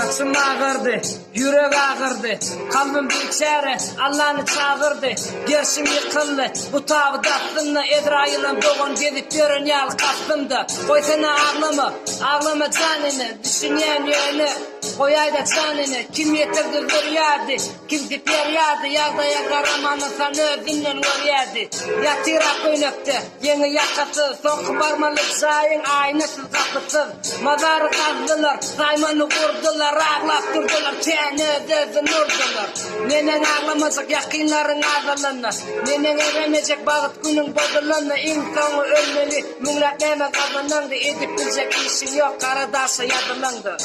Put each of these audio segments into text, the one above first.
Saçım ağırdı, yürek ağırdı. Kalbim bir çare, Allah'ını çağırdı. Gerçim yıkıldı, bu tabi dattımda. Edrayılım doğun gedip görün yal kastımda. Koy sana ağlama canını. Düşünen yönü, koy ayda canını. Kim yetirdi zürüyerdi, kim diper yerdi. Yağdaya karamanı sana özünden görüyerdi. Yatırak önöktü, yeni yakası. Son kıbarmalık sayın aynasız kapısız. Mazarı kazdılar, saymanı vurdular. Ağlap durdular, teni ödezin vurdular. Nenen ağlamacak yakinların azalını. Nenen eremecek bağıt günün bozulunu. İnsanı ölmeli, müngletmeme kazanandı. Edip bilecek işin yok, karadaşı yazılandı.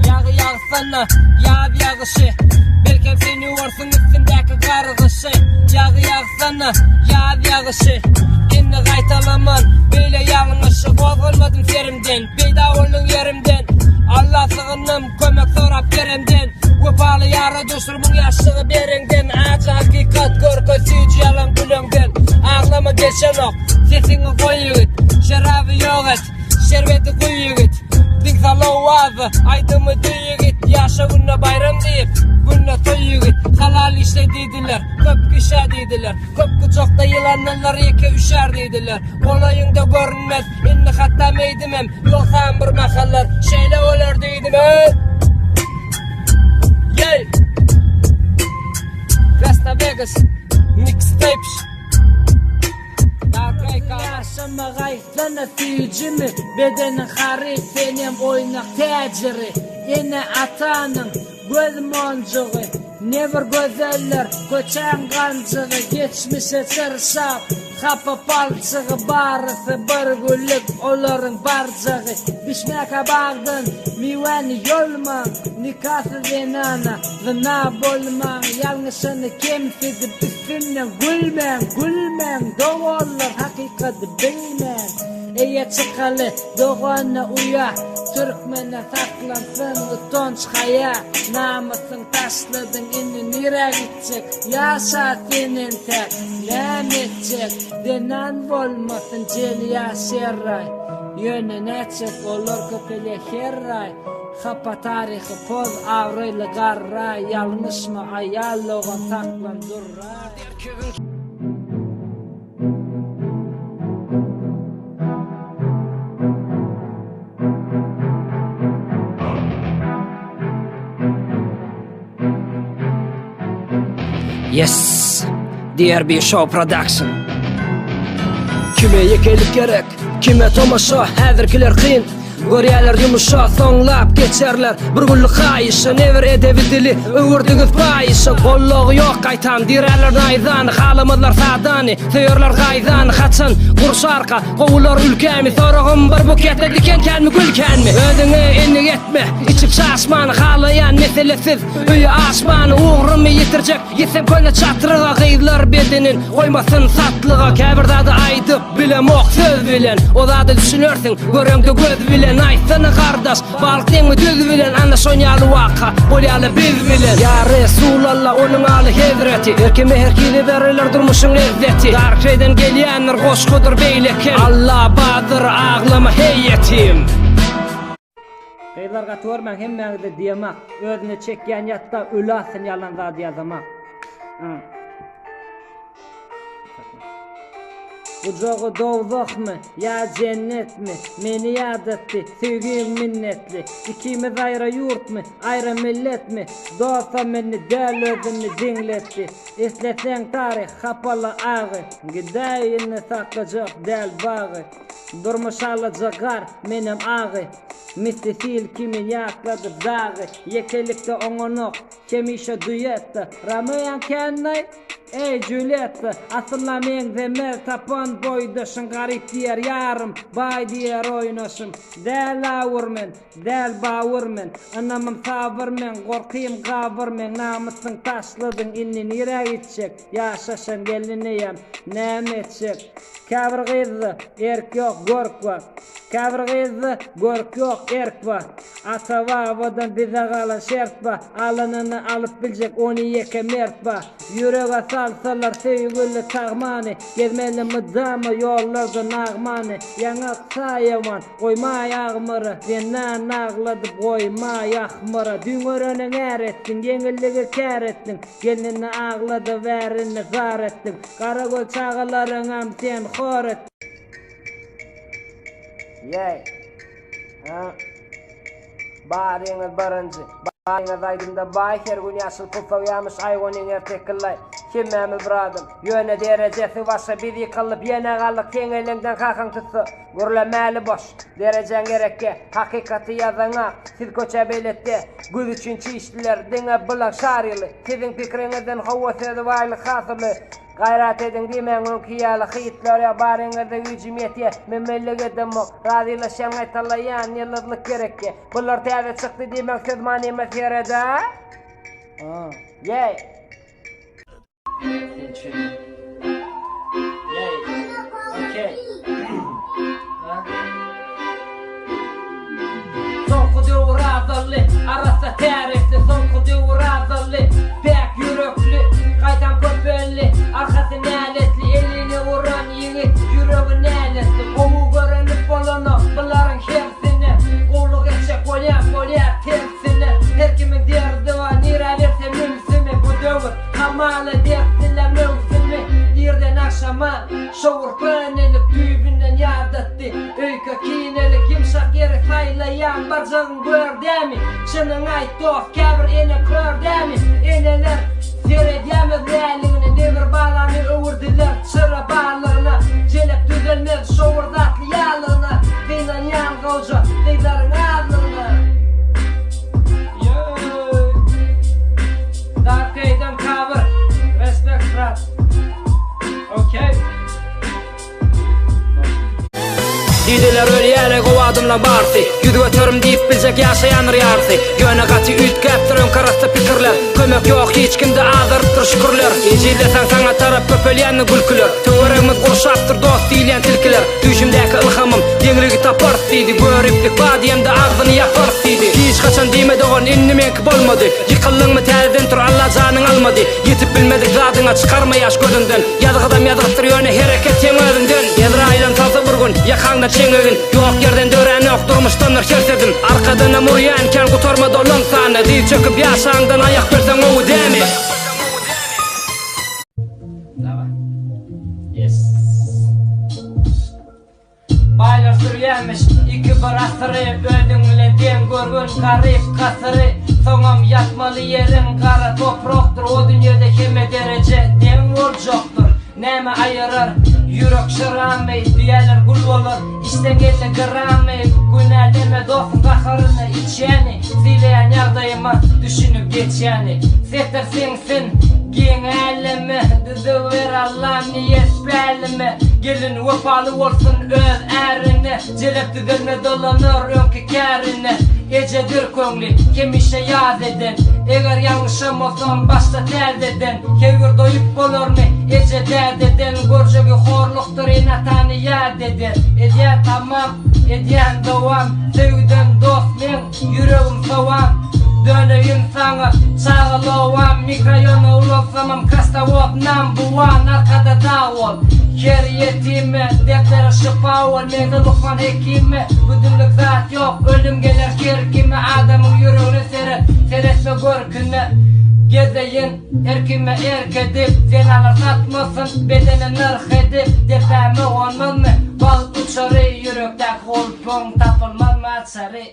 Yağı yağsana, yağ yağışı. Belki seni varsın üstündeki kargışı. Yağı yağsana, yağ yağışı. İnni qaytalaman, böyle yanlışı. Bozulmadım yerimden, beyda oldum yerimden. Allah sığınım, kömek sorap yerimden. Vefalı yara düşürmün yaşlığı berengden. Acı hakikat korku suyucu yalan gülüngden. Ağlama geçen ok, sesini koy yigit. Şerabı yok et, şerbeti koy yigit. Dinsalı vazı, aydımı duy yigit. Yaşa günne bayram deyip, günne toy yigit. Halal işle dediler, köp kişe dediler. Köp kucakta yılanlar iki üçer dediler. Kolayında görünmez, inni hatta meydimem. Yoksa bir makallar, şeyle olur dedim Yay Vesta Vegas Mixtapes Yaşama gaytlana tüyücümü. Bedenin harif benim oynak teciri. Yine atanın göz moncuğu. Never gözeller koçan gancığı. Geçmişe çırsap kapı palçığı. Barısı bir güllük onların barcağı. Bişmeke bağdın miveni yolman. Nikahsız enana zına bolman. Yanlışını kimsidi üstünden gülmen. Doğullar hakikati bilmen. Eye çıkalı doğanı uya. Türkmen'e saklansın utanç haya. Namusın taşladın inni nire gidecek. Yaşa senin tek nem edecek. Denan olmasın cel yaşerray. Yönüne çek olur köpele herray. Hapa tarihi poz avraylı garray. Yanlış mı ayallığa saklan durray. Yes, DRB Show Production. Kime yekelik gerek, kime tomaşa, hazırkiler kıyın. Görýärler yumuşa, soňlap geçerler. Bir günlük haýyşa, never edebi dili, öwürdiňiz paýyşa. Gollugy ýok gaýtan, dirärler naýzan, halymyzlar sadany, söýürler gaýzan, haçan gursarka, gowular ülkemi, soragym bir buketde diken kelmi gülkenmi. Özüňe enni etme, içip şaşman, halayan meselesiz, öýe aşman, uğrumy yitirjek, yesem köne çatyryga gyýdylar bedenin, goýmasyn satlyga, käbirdäde aýdyp bilemok söz bilen, o zady düşünersiň, göreňde göz bilen. Aytını kardeş, balkın düz bilen. Anna sonyalı vaka, bolyalı biz bilen. Ya Resulallah onun alı hezreti. Erkeme herkini verirler durmuşun lezzeti. Dark şeyden gelyenler koşkudur beyleken. Allah badır ağlama hey yetim. Kıylarga torman hemmeňizde diýemek. Özüne çekýän ýatda öläsin yalan zat ýazamak. Bu jogu dowzak mı, ya cennet mi? Meni yad etti, sevgim minnetli. İkimiz ayrı yurt mu, ayrı millet mi? Dosta meni del özünü dinletti. Eslesen tarih, kapalı ağı. Gidayini sakacak del bağı. Durmuş alacakar menem ağı. Mistifil kimin yakladı dağı. Yekelikte oňonok, kemişe duyetta. Ramayan kendine ey Julietta, aslında men zemer tapan boydaşın garip diýer yarım, bay diýer oýnaşym. Del awurmen, del bawurmen, anamym sabırmen, gorkym gabyrmen, namusyň taşladyň inni nire gitjek, ýaşaşan geliniyem, näme etjek? Käbir gyzy, erk ýok, gork var. Kabir gıyızı görk yok erk var. Ata vadan bize kalan şert var. Alanını alıp bilecek onu yeke mert var. Yüreğe salsalar sevgili tağmani. Gezmeli mıdamı yollarda nağmani. Yanak sayaman koyma yağmırı. Senden ağladıp koyma yakmırı. Dün öğrenin er ettin, yengilliği kar ettin. Gelinini ağladı verini zar ettin. Karagöl çağıların sen hor ettin. Yey. Bağırınız barıncı. Bağırınız aydımda bağır gün yaşıl kufayamış aygonin ertekillay. Kimmemi biradım. Yöne derecesi başa bir yıkılıp yene kallık sen elinden kalkan tutsu. Gürlemeli boş. Derecen gerekke. Hakikati yazana. Siz koça belette. Güz üçüncü işliler. Dine bulak şarili. Sizin fikrinizden havasıydı vaylı hasılı. Gayrat edin demen önkiyalı hıyitlara barınızda gücüm yetiye memmellik edin mu razılaşan aytalayan yıldızlık gerekke bunlar teyze çıktı demen söz manime serede yey okey son kudu razılı arası terifli son kudu razılı pek yürekli kaytan köpelli arkası naletli elini vuran yiğit yüreği naletli kovu görenip olana bunların hepsini kulluk edecek kolya tersini her kimin derdi var nira verse mümsimi bu dövür hamalı dertliler mümsimi yerden akşama şovur panelik düğübünden yardattı öykü kinelik yumşak yeri saylayan bacağın gördemi şının ait dost kabir ene kördemi eneler seyredemez realini demir bağlarını öğürdüler çıra bağlarına celep düzelmez şovur zatlı yağlığına kıyılan yan koca kıyıların ağzına Dark Aiden cover respect rap okay Didiler ölýärle gowadymla barty. Yüzüge törüm diýip biljek ýaşaýan rýarty. Ýöne gaty üýt gäpdirän karasta pikirler. Kömek ýok hiç kimde azyrypdyr şükürler. Ejilesen saňa tarap köpelýänni gülküler. Töweregimiz gurşapdyr dost diýilen tilkiler. Düşümdäki ilhamym deňligi tapar diýdi. Göriplik badiýemde agzyny ýapar diýdi. Hiç kaçan diýmediň innimenki bolmady. Ýykyldyňmy täzeden tur Allah janyň almady. Ýetip bilmedik zadyňa çykarma ýaş gözünden. Ýazgydam ýazgypdyr ýöne hereket ýen özünden. Ýazraýlan salsa bir gün ýakanda çeňegin. Ýok yerden dören ýok durmuşdanlar hersedin. Arkadan amurýan kan gutarma dolan sana. Diýip çöküp ýaşaňdan aýak berseň owu demi. Baylar sürýänmiş iki bir asyry öldüň bilen den görgün garyp kasyry soňam ýatmaly ýerin gara toprakdyr o dünýede hemme derece den boljakdyr näme aýyrar yürek şıramy diýerler gul bolar işten gelse gıramy günädeme dostum gaharyny içýäni dileýän ýagdaýyma düşünüp geçýäni setler sensin giň elimi düzüwer Allah niýet belimi gelin wefaly bolsun öz ärini jelep düzelme dolanır öňki kärini ecedir köňli kemişe ýaz eden eger ýalňyşym bolsam başta därt eden kewir doýup bolarmy ece därt eden gorjegi horlukdyr enatany ýad eder edýär tamam edýän dowam sevgiden dost men yüregim sowam döneyim sana çağılawam mikrayona uloksamam kasta wop nam buwan arkada dawol keriyetime deftere şıpavol meni lukman hekime budunluk zat yok ölüm gelir kerkime adamın yüreğine seretme görküne gezeyin erkime erkedip zenalar satmasın bedene nırh edip defeme olmaz mı balık uçarı yürekte kolpon tapılmaz mı açarı